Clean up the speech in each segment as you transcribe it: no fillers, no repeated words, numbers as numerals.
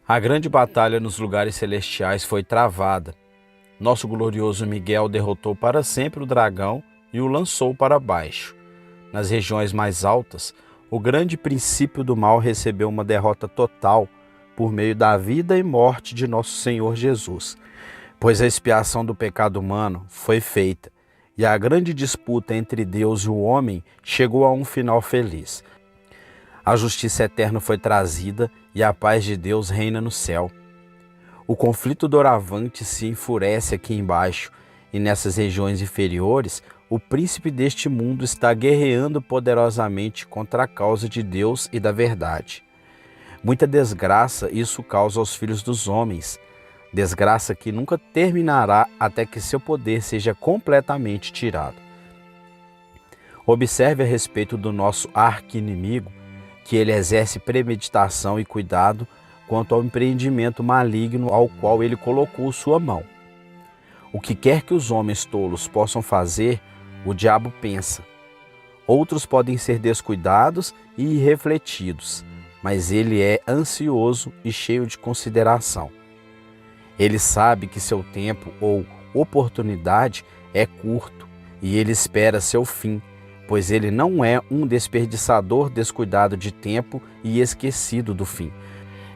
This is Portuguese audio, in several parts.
A grande batalha nos lugares celestiais foi travada. Nosso glorioso Miguel derrotou para sempre o dragão e o lançou para baixo. Nas regiões mais altas, o grande princípio do mal recebeu uma derrota total por meio da vida e morte de nosso Senhor Jesus, pois a expiação do pecado humano foi feita e a grande disputa entre Deus e o homem chegou a um final feliz. A justiça eterna foi trazida e a paz de Deus reina no céu. O conflito doravante se enfurece aqui embaixo e nessas regiões inferiores, o príncipe deste mundo está guerreando poderosamente contra a causa de Deus e da verdade. Muita desgraça isso causa aos filhos dos homens, desgraça que nunca terminará até que seu poder seja completamente tirado. Observe a respeito do nosso arqui-inimigo, que ele exerce premeditação e cuidado quanto ao empreendimento maligno ao qual ele colocou sua mão. O que quer que os homens tolos possam fazer, o diabo pensa. Outros podem ser descuidados e irrefletidos, mas ele é ansioso e cheio de consideração. Ele sabe que seu tempo ou oportunidade é curto e ele espera seu fim, pois ele não é um desperdiçador descuidado de tempo e esquecido do fim.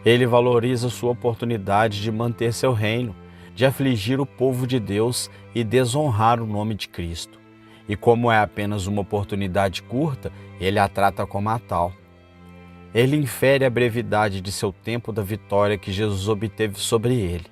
Ele valoriza sua oportunidade de manter seu reino, de afligir o povo de Deus e desonrar o nome de Cristo. E como é apenas uma oportunidade curta, ele a trata como a tal. Ele infere a brevidade de seu tempo da vitória que Jesus obteve sobre ele.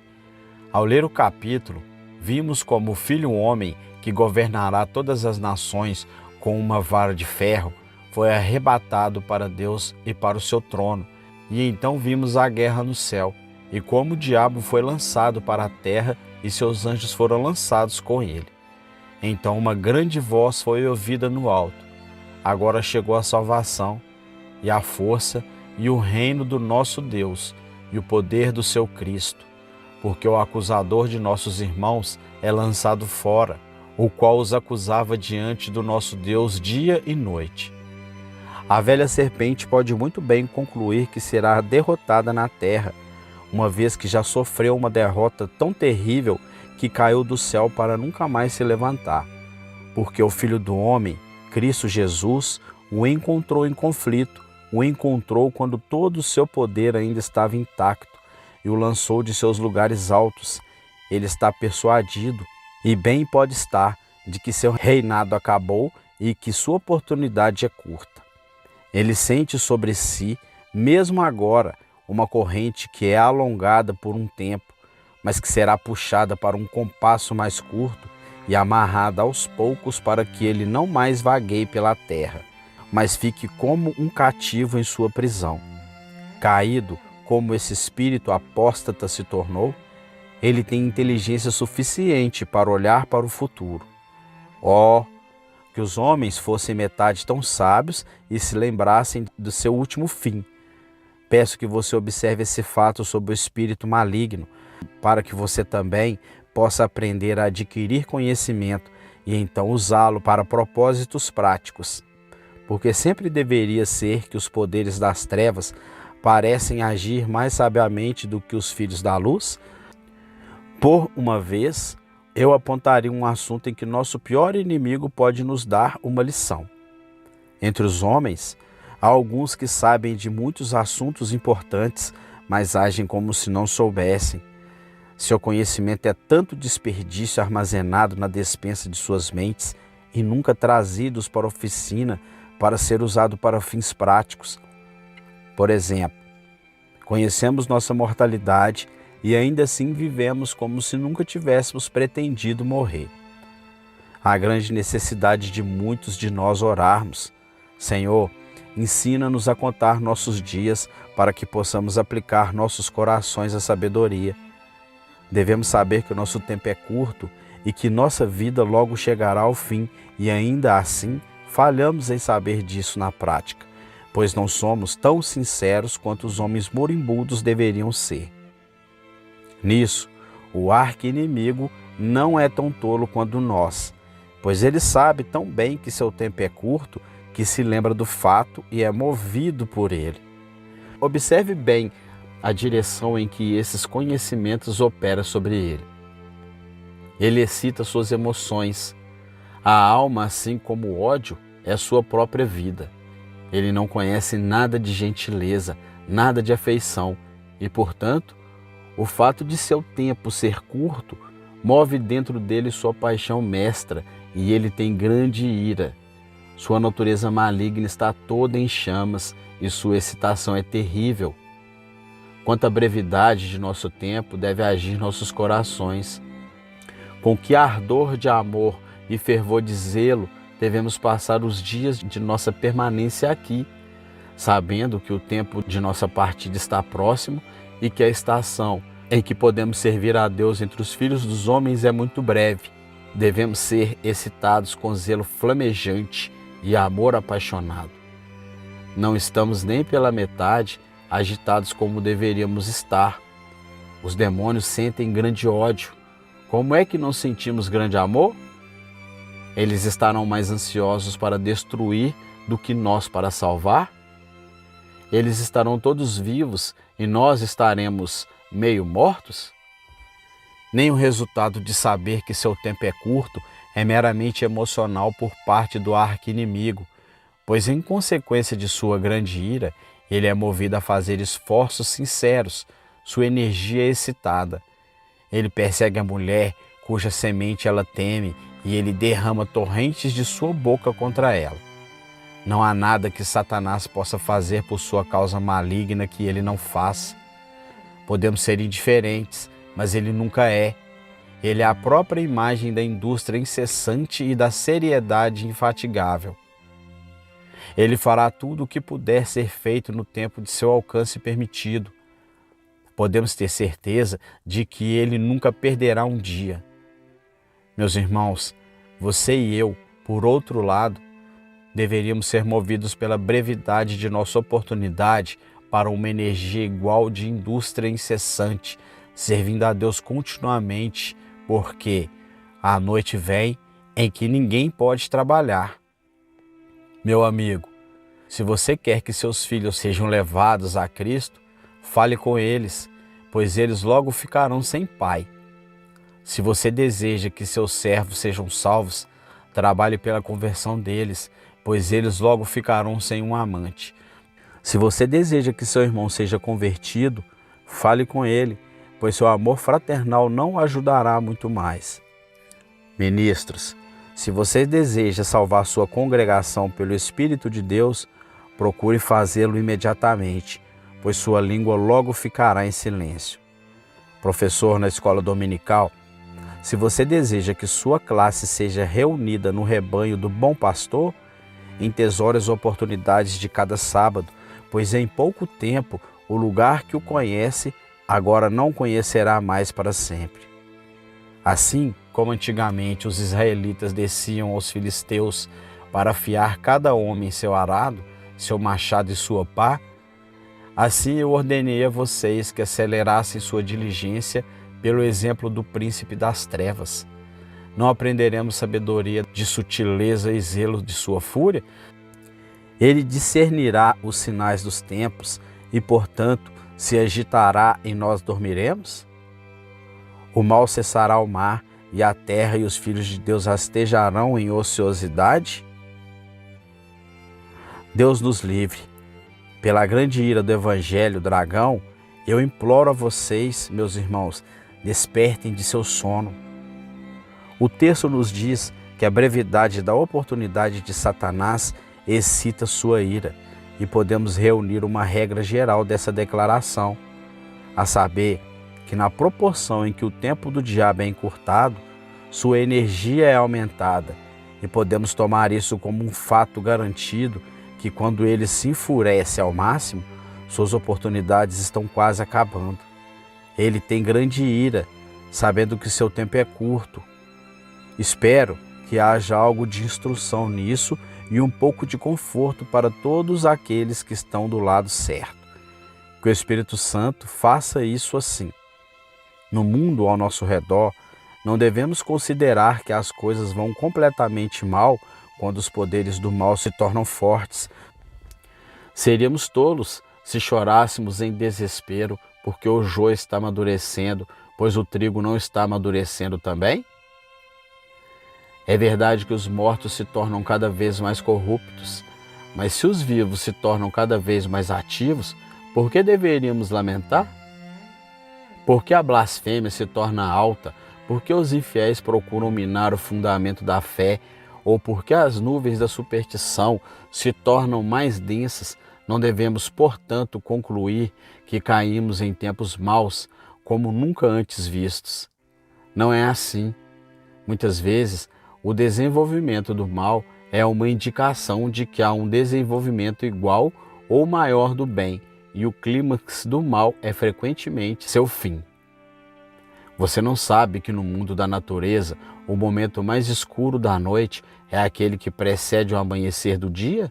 Ao ler o capítulo, vimos como o Filho Homem, que governará todas as nações com uma vara de ferro, foi arrebatado para Deus e para o seu trono. E então vimos a guerra no céu, e como o diabo foi lançado para a terra e seus anjos foram lançados com ele. Então uma grande voz foi ouvida no alto. Agora chegou a salvação, e a força, e o reino do nosso Deus, e o poder do seu Cristo, porque o acusador de nossos irmãos é lançado fora, o qual os acusava diante do nosso Deus dia e noite. A velha serpente pode muito bem concluir que será derrotada na terra, uma vez que já sofreu uma derrota tão terrível que caiu do céu para nunca mais se levantar, porque o Filho do Homem, Cristo Jesus, o encontrou em conflito, o encontrou quando todo o seu poder ainda estava intacto e o lançou de seus lugares altos. Ele está persuadido, e bem pode estar, de que seu reinado acabou e que sua oportunidade é curta. Ele sente sobre si, mesmo agora, uma corrente que é alongada por um tempo, mas que será puxada para um compasso mais curto e amarrada aos poucos para que ele não mais vagueie pela terra, mas fique como um cativo em sua prisão. Caído, como esse espírito apóstata se tornou, ele tem inteligência suficiente para olhar para o futuro. Oh, que os homens fossem metade tão sábios e se lembrassem do seu último fim. Peço que você observe esse fato sobre o espírito maligno, para que você também possa aprender a adquirir conhecimento e então usá-lo para propósitos práticos. Porque sempre deveria ser que os poderes das trevas parecem agir mais sabiamente do que os filhos da luz? Por uma vez, eu apontaria um assunto em que nosso pior inimigo pode nos dar uma lição. Entre os homens, há alguns que sabem de muitos assuntos importantes, mas agem como se não soubessem. Seu conhecimento é tanto desperdício armazenado na despensa de suas mentes e nunca trazidos para a oficina para ser usado para fins práticos. Por exemplo, conhecemos nossa mortalidade e ainda assim vivemos como se nunca tivéssemos pretendido morrer. Há grande necessidade de muitos de nós orarmos: Senhor, ensina-nos a contar nossos dias para que possamos aplicar nossos corações à sabedoria. Devemos saber que o nosso tempo é curto e que nossa vida logo chegará ao fim, e ainda assim falhamos em saber disso na prática, pois não somos tão sinceros quanto os homens moribundos deveriam ser. Nisso, o arqui-inimigo não é tão tolo quanto nós, pois ele sabe tão bem que seu tempo é curto que se lembra do fato e é movido por ele. Observe bem a direção em que esses conhecimentos operam sobre ele. Ele excita suas emoções. A alma, assim como o ódio, é a sua própria vida. Ele não conhece nada de gentileza, nada de afeição e, portanto, o fato de seu tempo ser curto move dentro dele sua paixão mestra e ele tem grande ira. Sua natureza maligna está toda em chamas e sua excitação é terrível. Quanto à brevidade de nosso tempo deve agir nossos corações. Com que ardor de amor e fervor de zelo devemos passar os dias de nossa permanência aqui, sabendo que o tempo de nossa partida está próximo e que a estação em que podemos servir a Deus entre os filhos dos homens é muito breve. Devemos ser excitados com zelo flamejante e amor apaixonado. Não estamos nem pela metade agitados como deveríamos estar. Os demônios sentem grande ódio. Como é que não sentimos grande amor? Eles estarão mais ansiosos para destruir do que nós para salvar? Eles estarão todos vivos e nós estaremos meio mortos? Nem o resultado de saber que seu tempo é curto é meramente emocional por parte do arqui-inimigo, pois em consequência de sua grande ira, ele é movido a fazer esforços sinceros, sua energia é excitada. Ele persegue a mulher cuja semente ela teme e ele derrama torrentes de sua boca contra ela. Não há nada que Satanás possa fazer por sua causa maligna que ele não faça. Podemos ser indiferentes, mas ele nunca é. Ele é a própria imagem da indústria incessante e da seriedade infatigável. Ele fará tudo o que puder ser feito no tempo de seu alcance permitido. Podemos ter certeza de que ele nunca perderá um dia. Meus irmãos, você e eu, por outro lado, deveríamos ser movidos pela brevidade de nossa oportunidade para uma energia igual de indústria incessante, servindo a Deus continuamente, porque a noite vem em que ninguém pode trabalhar. Meu amigo, se você quer que seus filhos sejam levados a Cristo, fale com eles, pois eles logo ficarão sem pai. Se você deseja que seus servos sejam salvos, trabalhe pela conversão deles, pois eles logo ficarão sem um amante. Se você deseja que seu irmão seja convertido, fale com ele, pois seu amor fraternal não o ajudará muito mais. Ministros, se você deseja salvar sua congregação pelo Espírito de Deus, procure fazê-lo imediatamente, pois sua língua logo ficará em silêncio. Professor na escola dominical, se você deseja que sua classe seja reunida no rebanho do bom pastor, entesoure as oportunidades de cada sábado, pois em pouco tempo o lugar que o conhece agora não conhecerá mais para sempre. Assim como antigamente os israelitas desciam aos filisteus para afiar cada homem seu arado, seu machado e sua pá, assim eu ordenei a vocês que acelerassem sua diligência pelo exemplo do príncipe das trevas. Não aprenderemos sabedoria de sutileza e zelo de sua fúria? Ele discernirá os sinais dos tempos e, portanto, se agitará e nós dormiremos? O mal cessará ao mar e a terra e os filhos de Deus rastejarão em ociosidade? Deus nos livre. Pela grande ira do evangelho dragão, eu imploro a vocês, meus irmãos, despertem de seu sono. O texto nos diz que a brevidade da oportunidade de Satanás excita sua ira e podemos reunir uma regra geral dessa declaração, a saber que na proporção em que o tempo do diabo é encurtado, sua energia é aumentada e podemos tomar isso como um fato garantido que quando ele se enfurece ao máximo, suas oportunidades estão quase acabando. Ele tem grande ira, sabendo que seu tempo é curto. Espero que haja algo de instrução nisso e um pouco de conforto para todos aqueles que estão do lado certo. Que o Espírito Santo faça isso assim. No mundo ao nosso redor, não devemos considerar que as coisas vão completamente mal quando os poderes do mal se tornam fortes. Seríamos tolos se chorássemos em desespero porque o joio está amadurecendo, pois o trigo não está amadurecendo também? É verdade que os mortos se tornam cada vez mais corruptos, mas se os vivos se tornam cada vez mais ativos, por que deveríamos lamentar? Por que a blasfêmia se torna alta? Por que os infiéis procuram minar o fundamento da fé? Ou por que as nuvens da superstição se tornam mais densas? Não devemos, portanto, concluir que caímos em tempos maus, como nunca antes vistos. Não é assim. Muitas vezes, o desenvolvimento do mal é uma indicação de que há um desenvolvimento igual ou maior do bem, e o clímax do mal é frequentemente seu fim. Você não sabe que no mundo da natureza, o momento mais escuro da noite é aquele que precede o amanhecer do dia?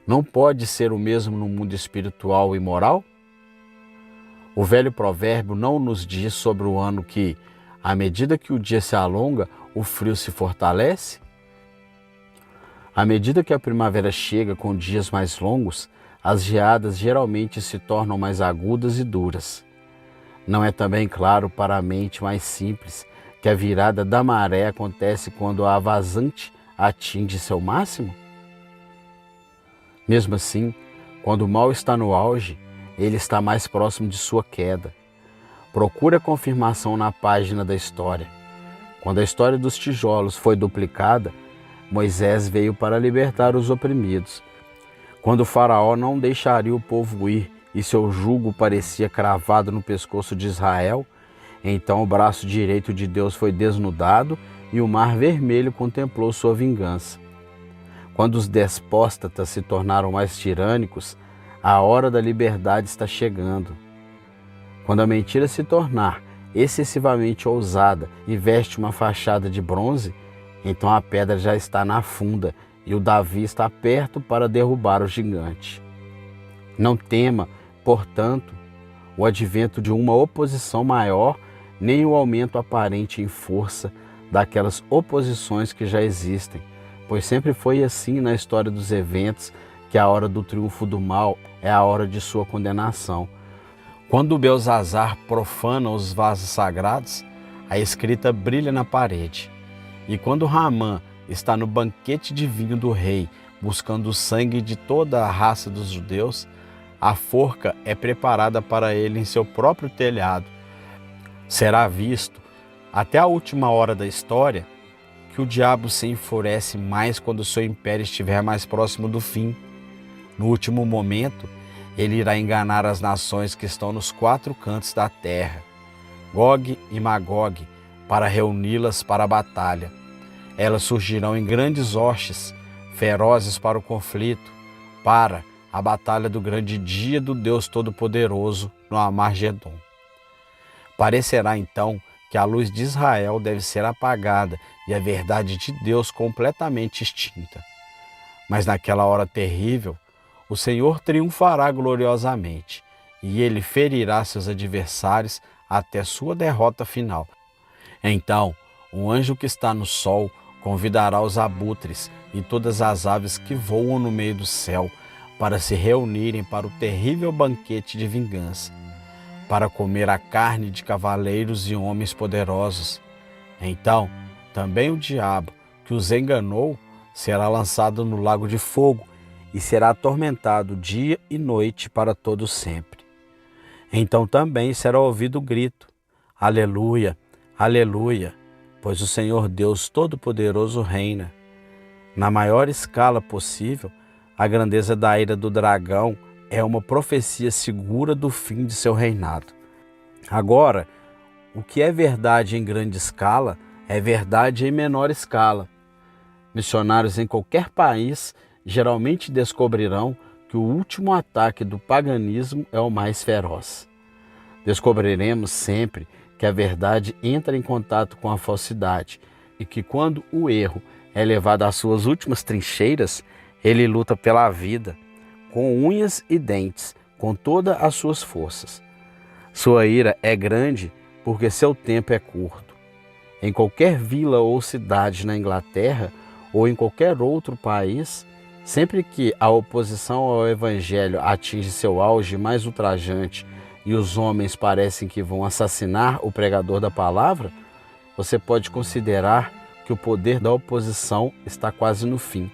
Não pode ser o mesmo no mundo espiritual e moral? O velho provérbio não nos diz sobre o ano que, à medida que o dia se alonga, o frio se fortalece? À medida que a primavera chega com dias mais longos, as geadas geralmente se tornam mais agudas e duras. Não é também claro para a mente mais simples que a virada da maré acontece quando a vazante atinge seu máximo? Mesmo assim, quando o mal está no auge, ele está mais próximo de sua queda. Procure a confirmação na página da história. Quando a história dos tijolos foi duplicada, Moisés veio para libertar os oprimidos. Quando o faraó não deixaria o povo ir e seu jugo parecia cravado no pescoço de Israel, então o braço direito de Deus foi desnudado e o mar vermelho contemplou sua vingança. Quando os despótatas se tornaram mais tirânicos, a hora da liberdade está chegando. Quando a mentira se tornar excessivamente ousada e veste uma fachada de bronze, então a pedra já está na funda e o Davi está perto para derrubar o gigante. Não tema, portanto, o advento de uma oposição maior, nem o aumento aparente em força daquelas oposições que já existem, pois sempre foi assim na história dos eventos que a hora do triunfo do mal é a hora de sua condenação. Quando Belzazar profana os vasos sagrados, a escrita brilha na parede. E quando Ramã está no banquete de vinho do rei, buscando o sangue de toda a raça dos judeus, a forca é preparada para ele em seu próprio telhado. Será visto, até a última hora da história, que o diabo se enfurece mais quando seu império estiver mais próximo do fim. No último momento, ele irá enganar as nações que estão nos 4 cantos da terra, Gog e Magog, para reuni-las para a batalha. Elas surgirão em grandes hostes, ferozes para o conflito, para a batalha do grande dia do Deus Todo-Poderoso no Armagedon. Parecerá então que a luz de Israel deve ser apagada e a verdade de Deus completamente extinta. Mas naquela hora terrível, o Senhor triunfará gloriosamente e ele ferirá seus adversários até sua derrota final. Então, o anjo que está no sol convidará os abutres e todas as aves que voam no meio do céu para se reunirem para o terrível banquete de vingança, para comer a carne de cavaleiros e homens poderosos. Então, também o diabo, que os enganou, será lançado no lago de fogo e será atormentado dia e noite para todo sempre. Então também será ouvido o grito: Aleluia, aleluia, pois o Senhor Deus Todo-Poderoso reina. Na maior escala possível, a grandeza da ira do dragão é uma profecia segura do fim de seu reinado. Agora, o que é verdade em grande escala é verdade em menor escala. Missionários em qualquer país geralmente descobrirão que o último ataque do paganismo é o mais feroz. Descobriremos sempre que a verdade entra em contato com a falsidade e que quando o erro é levado às suas últimas trincheiras, ele luta pela vida, com unhas e dentes, com todas as suas forças. Sua ira é grande porque seu tempo é curto. Em qualquer vila ou cidade na Inglaterra ou em qualquer outro país, Sempre que a oposição ao Evangelho atinge seu auge mais ultrajante e os homens parecem que vão assassinar o pregador da palavra, você pode considerar que o poder da oposição está quase no fim.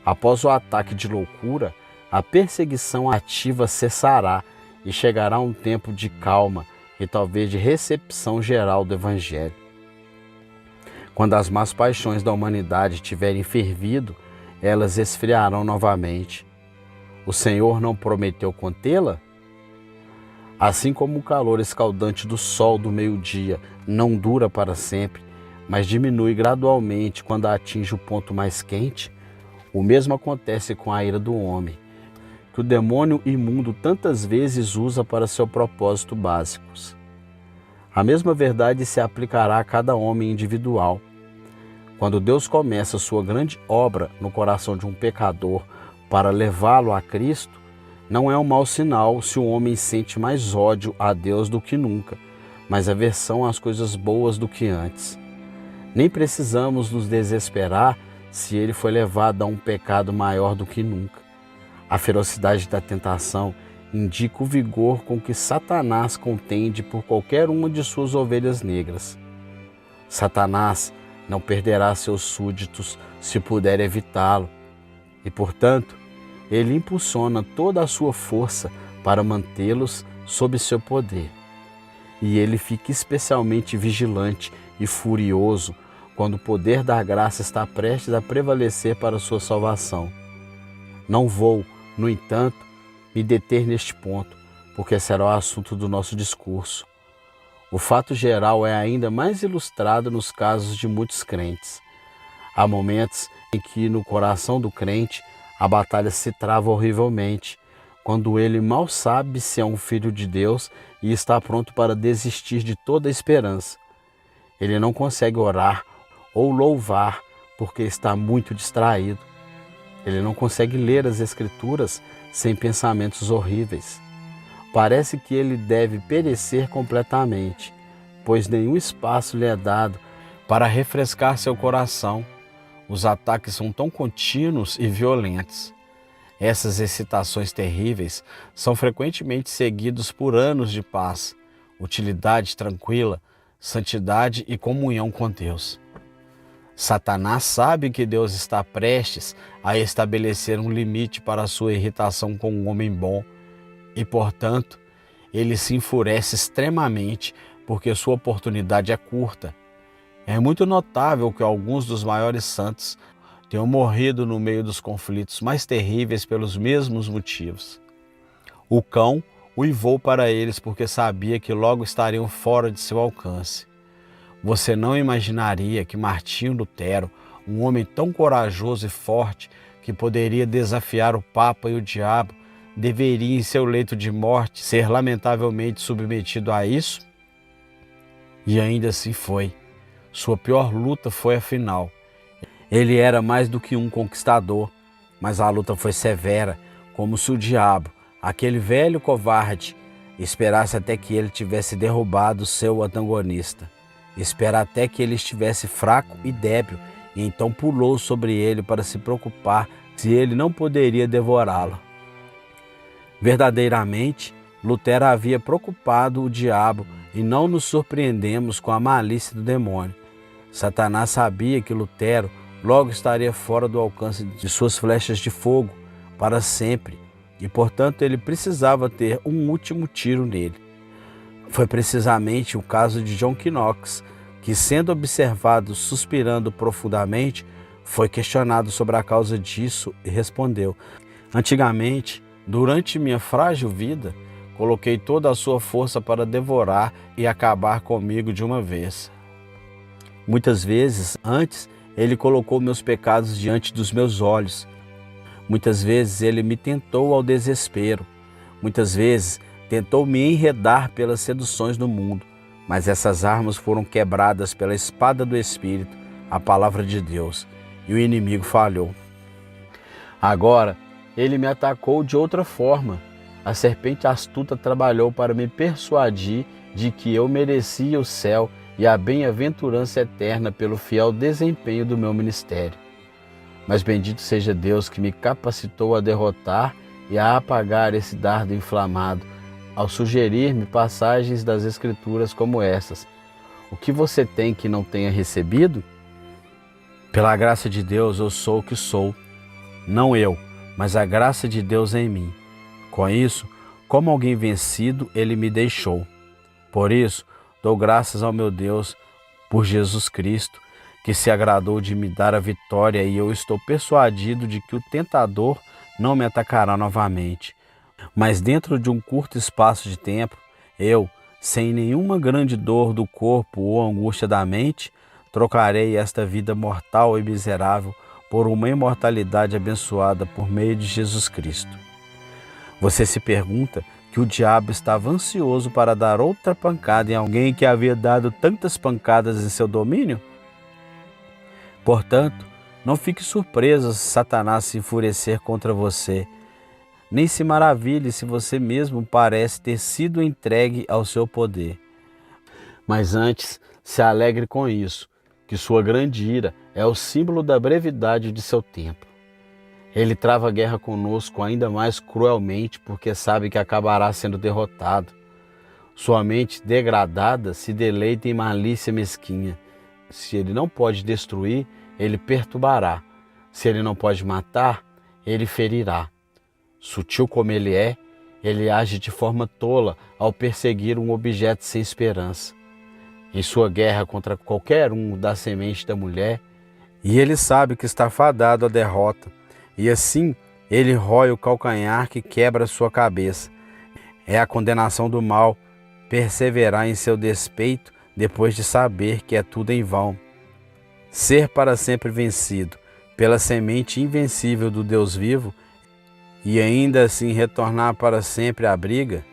Após o ataque de loucura, a perseguição ativa cessará e chegará um tempo de calma e talvez de recepção geral do Evangelho. Quando as más paixões da humanidade tiverem fervido, elas esfriarão novamente. O Senhor não prometeu contê-la? Assim como o calor escaldante do sol do meio-dia não dura para sempre, mas diminui gradualmente quando atinge o ponto mais quente, o mesmo acontece com a ira do homem, que o demônio imundo tantas vezes usa para seu propósito básicos. A mesma verdade se aplicará a cada homem individual. Quando Deus começa sua grande obra no coração de um pecador para levá-lo a Cristo, não é um mau sinal se o homem sente mais ódio a Deus do que nunca, mas aversão às coisas boas do que antes. Nem precisamos nos desesperar se ele foi levado a um pecado maior do que nunca. A ferocidade da tentação indica o vigor com que Satanás contende por qualquer uma de suas ovelhas negras. Satanás não perderá seus súditos se puder evitá-lo, e, portanto, ele impulsiona toda a sua força para mantê-los sob seu poder. E ele fica especialmente vigilante e furioso quando o poder da graça está prestes a prevalecer para sua salvação. Não vou, no entanto, me deter neste ponto, porque será o assunto do nosso discurso. O fato geral é ainda mais ilustrado nos casos de muitos crentes. Há momentos em que no coração do crente a batalha se trava horrivelmente, quando ele mal sabe se é um filho de Deus e está pronto para desistir de toda a esperança. Ele não consegue orar ou louvar porque está muito distraído. Ele não consegue ler as Escrituras sem pensamentos horríveis. Parece que ele deve perecer completamente, pois nenhum espaço lhe é dado para refrescar seu coração. Os ataques são tão contínuos e violentos. Essas excitações terríveis são frequentemente seguidos por anos de paz, utilidade tranquila, santidade e comunhão com Deus. Satanás sabe que Deus está prestes a estabelecer um limite para a sua irritação com um homem bom e, portanto, ele se enfurece extremamente porque sua oportunidade é curta. É muito notável que alguns dos maiores santos tenham morrido no meio dos conflitos mais terríveis pelos mesmos motivos. O cão uivou para eles porque sabia que logo estariam fora de seu alcance. Você não imaginaria que Martinho Lutero, um homem tão corajoso e forte que poderia desafiar o Papa e o diabo, deveria em seu leito de morte ser lamentavelmente submetido a isso? E ainda assim foi. Sua pior luta foi a final. Ele era mais do que um conquistador, mas a luta foi severa, como se o diabo, aquele velho covarde, esperasse até que ele tivesse derrubado seu antagonista. Espera até que ele estivesse fraco e débil, e então pulou sobre ele para se preocupar se ele não poderia devorá-lo. Verdadeiramente, Lutero havia preocupado o diabo e não nos surpreendemos com a malícia do demônio. Satanás sabia que Lutero logo estaria fora do alcance de suas flechas de fogo para sempre e, portanto, ele precisava ter um último tiro nele. Foi precisamente o caso de John Knox, que, sendo observado suspirando profundamente, foi questionado sobre a causa disso e respondeu: antigamente, durante minha frágil vida, coloquei toda a sua força para devorar e acabar comigo de uma vez. Muitas vezes, antes, ele colocou meus pecados diante dos meus olhos. Muitas vezes, ele me tentou ao desespero. Muitas vezes, tentou me enredar pelas seduções do mundo. Mas essas armas foram quebradas pela espada do Espírito, a palavra de Deus, e o inimigo falhou. Agora, ele me atacou de outra forma. A serpente astuta trabalhou para me persuadir de que eu merecia o céu e a bem-aventurança eterna pelo fiel desempenho do meu ministério. Mas bendito seja Deus que me capacitou a derrotar e a apagar esse dardo inflamado, ao sugerir-me passagens das Escrituras como essas. O que você tem que não tenha recebido? Pela graça de Deus eu sou o que sou, não eu, mas a graça de Deus em mim. Com isso, como alguém vencido, Ele me deixou. Por isso, dou graças ao meu Deus por Jesus Cristo, que se agradou de me dar a vitória, e eu estou persuadido de que o tentador não me atacará novamente. Mas dentro de um curto espaço de tempo, eu, sem nenhuma grande dor do corpo ou angústia da mente, trocarei esta vida mortal e miserável por uma imortalidade abençoada por meio de Jesus Cristo. Você se pergunta que o diabo estava ansioso para dar outra pancada em alguém que havia dado tantas pancadas em seu domínio? Portanto, não fique surpreso se Satanás se enfurecer contra você, nem se maravilhe se você mesmo parece ter sido entregue ao seu poder. Mas antes, se alegre com isso, que sua grande ira é o símbolo da brevidade de seu tempo. Ele trava a guerra conosco ainda mais cruelmente porque sabe que acabará sendo derrotado. Sua mente degradada se deleita em malícia mesquinha. Se ele não pode destruir, ele perturbará. Se ele não pode matar, ele ferirá. Sutil como ele age de forma tola ao perseguir um objeto sem esperança. Em sua guerra contra qualquer um da semente da mulher, e ele sabe que está fadado à derrota, e assim ele rói o calcanhar que quebra sua cabeça. É a condenação do mal perseverar em seu despeito depois de saber que é tudo em vão. Ser para sempre vencido pela semente invencível do Deus vivo e ainda assim retornar para sempre à briga?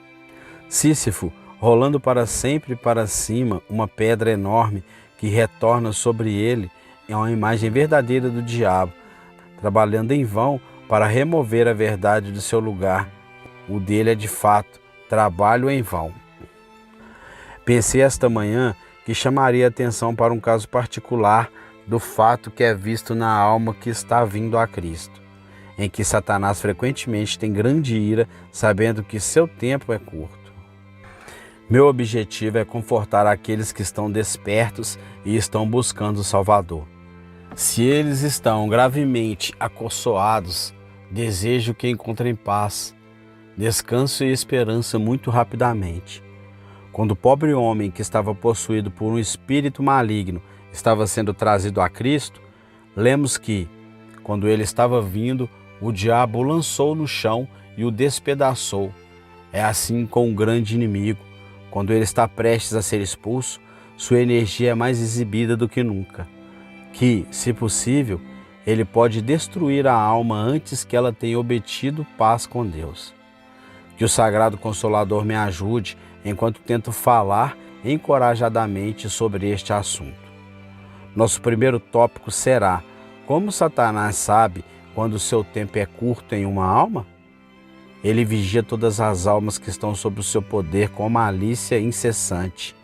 Sísifo, rolando para sempre para cima uma pedra enorme que retorna sobre ele, é uma imagem verdadeira do diabo, trabalhando em vão para remover a verdade do seu lugar. O dele é de fato trabalho em vão. Pensei esta manhã que chamaria atenção para um caso particular do fato que é visto na alma que está vindo a Cristo, em que Satanás frequentemente tem grande ira, sabendo que seu tempo é curto. Meu objetivo é confortar aqueles que estão despertos e estão buscando o Salvador. Se eles estão gravemente acossoados, desejo que encontrem paz, descanso e esperança muito rapidamente. Quando o pobre homem que estava possuído por um espírito maligno estava sendo trazido a Cristo, lemos que, quando ele estava vindo, o diabo o lançou no chão e o despedaçou. É assim com o grande inimigo. Quando ele está prestes a ser expulso, sua energia é mais exibida do que nunca. Que, se possível, ele pode destruir a alma antes que ela tenha obtido paz com Deus. Que o Sagrado Consolador me ajude enquanto tento falar encorajadamente sobre este assunto. Nosso primeiro tópico será: como Satanás sabe quando o seu tempo é curto em uma alma? Ele vigia todas as almas que estão sob o seu poder com malícia incessante.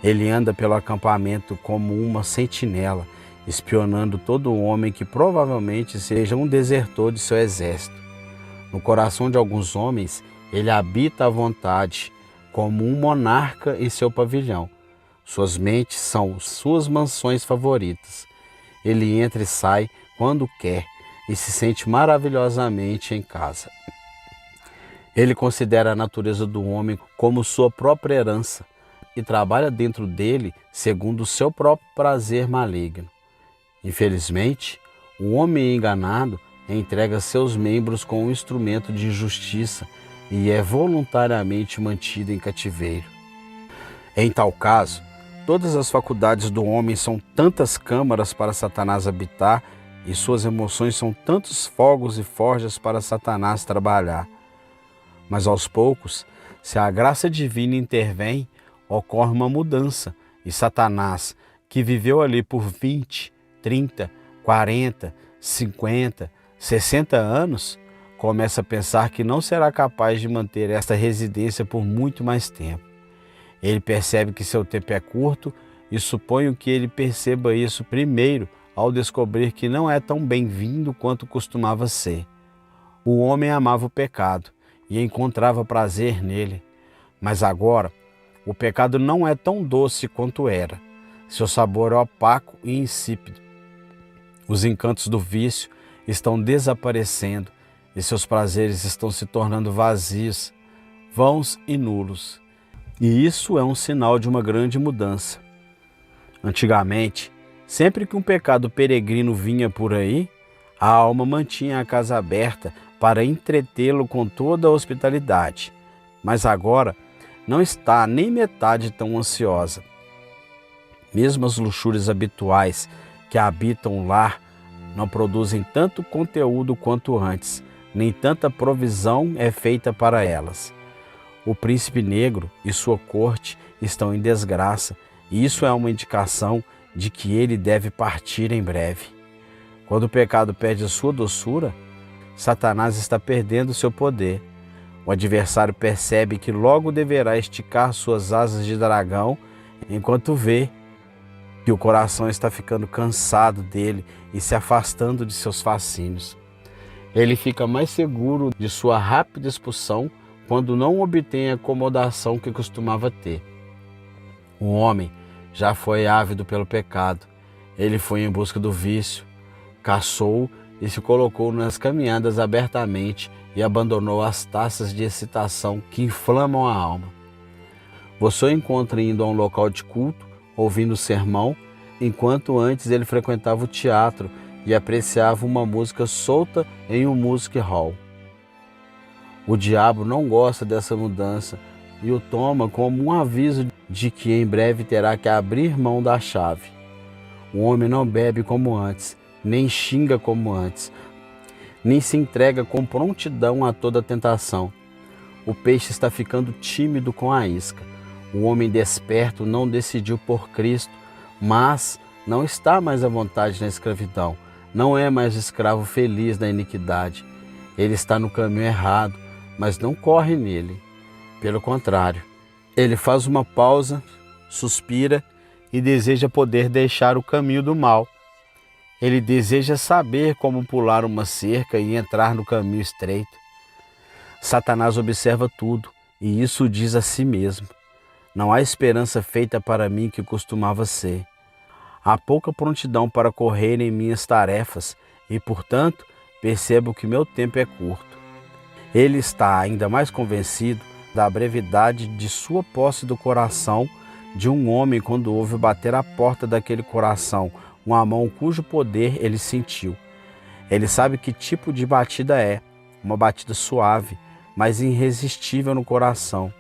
Ele anda pelo acampamento como uma sentinela, espionando todo homem que provavelmente seja um desertor de seu exército. No coração de alguns homens, ele habita à vontade, como um monarca em seu pavilhão. Suas mentes são suas mansões favoritas. Ele entra e sai quando quer e se sente maravilhosamente em casa. Ele considera a natureza do homem como sua própria herança e trabalha dentro dele segundo o seu próprio prazer maligno. Infelizmente, o homem enganado entrega seus membros como um instrumento de injustiça e é voluntariamente mantido em cativeiro. Em tal caso, todas as faculdades do homem são tantas câmaras para Satanás habitar e suas emoções são tantos fogos e forjas para Satanás trabalhar. Mas aos poucos, se a graça divina intervém, ocorre uma mudança e Satanás, que viveu ali por 20, 30, 40, 50, 60 anos, começa a pensar que não será capaz de manter esta residência por muito mais tempo. Ele percebe que seu tempo é curto e suponho que ele perceba isso primeiro ao descobrir que não é tão bem-vindo quanto costumava ser. O homem amava o pecado e encontrava prazer nele, mas agora o pecado não é tão doce quanto era. Seu sabor é opaco e insípido. Os encantos do vício estão desaparecendo e seus prazeres estão se tornando vazios, vãos e nulos. E isso é um sinal de uma grande mudança. Antigamente, sempre que um pecado peregrino vinha por aí, a alma mantinha a casa aberta para entretê-lo com toda a hospitalidade. Mas agora não está nem metade tão ansiosa. Mesmo as luxúrias habituais que habitam o lar não produzem tanto conteúdo quanto antes, nem tanta provisão é feita para elas. O príncipe negro e sua corte estão em desgraça, e isso é uma indicação de que ele deve partir em breve. Quando o pecado perde a sua doçura, Satanás está perdendo seu poder. O adversário percebe que logo deverá esticar suas asas de dragão, enquanto vê que o coração está ficando cansado dele e se afastando de seus fascínios. Ele fica mais seguro de sua rápida expulsão quando não obtém a acomodação que costumava ter. O homem já foi ávido pelo pecado. Ele foi em busca do vício, caçou e se colocou nas caminhadas abertamente e abandonou as taças de excitação que inflamam a alma. Você o encontra indo a um local de culto, ouvindo sermão, enquanto antes ele frequentava o teatro e apreciava uma música solta em um music hall. O diabo não gosta dessa mudança e o toma como um aviso de que em breve terá que abrir mão da chave. O homem não bebe como antes, nem xinga como antes, nem se entrega com prontidão a toda tentação. O peixe está ficando tímido com a isca. O homem desperto não decidiu por Cristo, mas não está mais à vontade na escravidão. Não é mais escravo feliz da iniquidade. Ele está no caminho errado, mas não corre nele. Pelo contrário, ele faz uma pausa, suspira e deseja poder deixar o caminho do mal. Ele deseja saber como pular uma cerca e entrar no caminho estreito. Satanás observa tudo e isso diz a si mesmo: não há esperança feita para mim que costumava ser. Há pouca prontidão para correr em minhas tarefas e, portanto, percebo que meu tempo é curto. Ele está ainda mais convencido da brevidade de sua posse do coração de um homem quando ouve bater a porta daquele coração uma mão cujo poder ele sentiu. Ele sabe que tipo de batida é, uma batida suave, mas irresistível no coração,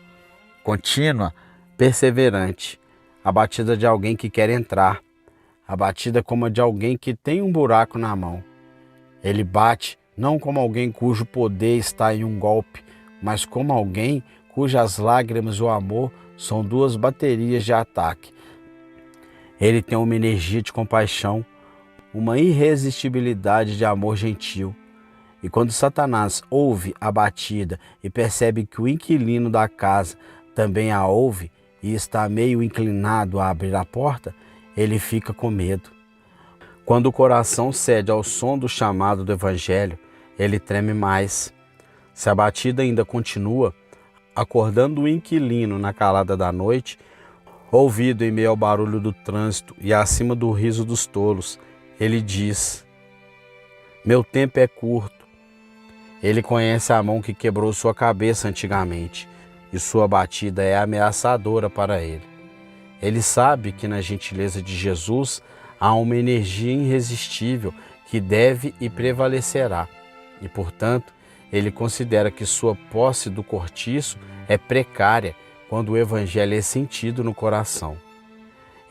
contínua, perseverante, a batida de alguém que quer entrar, a batida como a de alguém que tem um buraco na mão. Ele bate não como alguém cujo poder está em um golpe, mas como alguém cujas lágrimas e o amor são duas baterias de ataque. Ele tem uma energia de compaixão, uma irresistibilidade de amor gentil. E quando Satanás ouve a batida e percebe que o inquilino da casa também a ouve e está meio inclinado a abrir a porta, ele fica com medo. Quando o coração cede ao som do chamado do Evangelho, ele treme mais. Se a batida ainda continua, acordando o inquilino na calada da noite, ouvido em meio ao barulho do trânsito e acima do riso dos tolos, ele diz: meu tempo é curto. Ele conhece a mão que quebrou sua cabeça antigamente e sua batida é ameaçadora para ele. Ele sabe que na gentileza de Jesus há uma energia irresistível que deve e prevalecerá e, portanto, ele considera que sua posse do cortiço é precária quando o Evangelho é sentido no coração.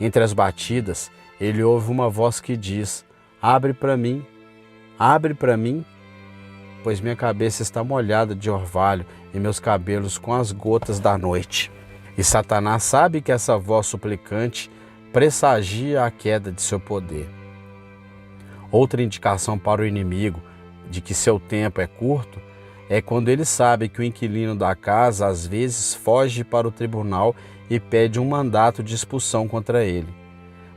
Entre as batidas, ele ouve uma voz que diz: abre para mim, pois minha cabeça está molhada de orvalho e meus cabelos com as gotas da noite. E Satanás sabe que essa voz suplicante pressagia a queda de seu poder. Outra indicação para o inimigo de que seu tempo é curto é quando ele sabe que o inquilino da casa às vezes foge para o tribunal e pede um mandato de expulsão contra ele.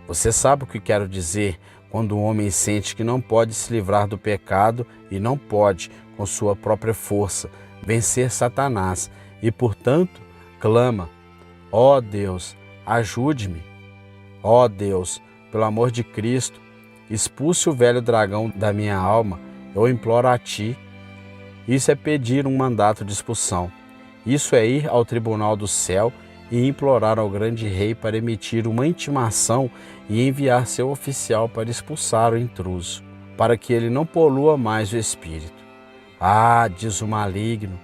Você sabe o que quero dizer quando o homem sente que não pode se livrar do pecado e não pode, com sua própria força, vencer Satanás e, portanto, clama: ó Deus, ajude-me. Ó Deus, pelo amor de Cristo, expulse o velho dragão da minha alma, eu imploro a Ti. Isso é pedir um mandato de expulsão. Isso é ir ao tribunal do céu e implorar ao grande rei para emitir uma intimação e enviar seu oficial para expulsar o intruso, para que ele não polua mais o espírito. Ah, diz o maligno,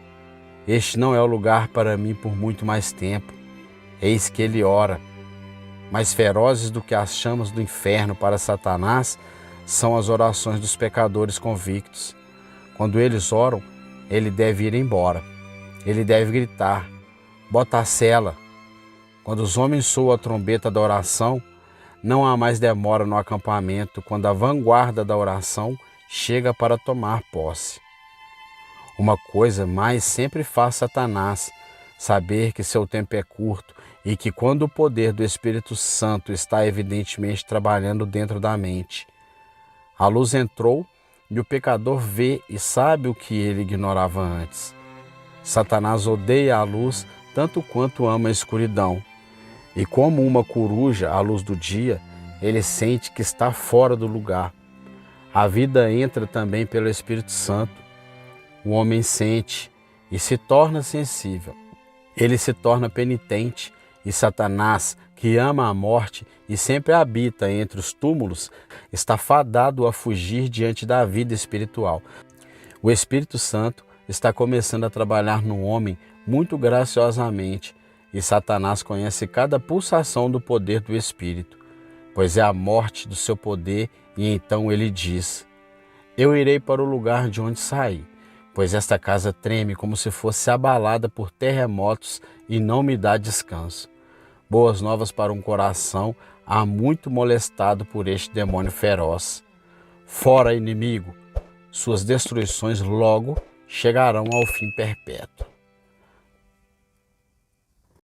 este não é o lugar para mim por muito mais tempo. Eis que ele ora. Mais ferozes do que as chamas do inferno para Satanás são as orações dos pecadores convictos. Quando eles oram, ele deve ir embora. Ele deve gritar: bota a sela. Quando os homens soam a trombeta da oração, não há mais demora no acampamento quando a vanguarda da oração chega para tomar posse. Uma coisa mais sempre faz Satanás: saber que seu tempo é curto e que quando o poder do Espírito Santo está evidentemente trabalhando dentro da mente, a luz entrou e o pecador vê e sabe o que ele ignorava antes. Satanás odeia a luz tanto quanto ama a escuridão. E como uma coruja à luz do dia, ele sente que está fora do lugar. A vida entra também pelo Espírito Santo. O homem sente e se torna sensível. Ele se torna penitente e Satanás, que ama a morte e sempre habita entre os túmulos, está fadado a fugir diante da vida espiritual. O Espírito Santo está começando a trabalhar no homem muito graciosamente e Satanás conhece cada pulsação do poder do Espírito, pois é a morte do seu poder, e então ele diz: eu irei para o lugar de onde saí, pois esta casa treme como se fosse abalada por terremotos e não me dá descanso. Boas novas para um coração há muito molestado por este demônio feroz. Fora, inimigo, suas destruições logo chegarão ao fim perpétuo.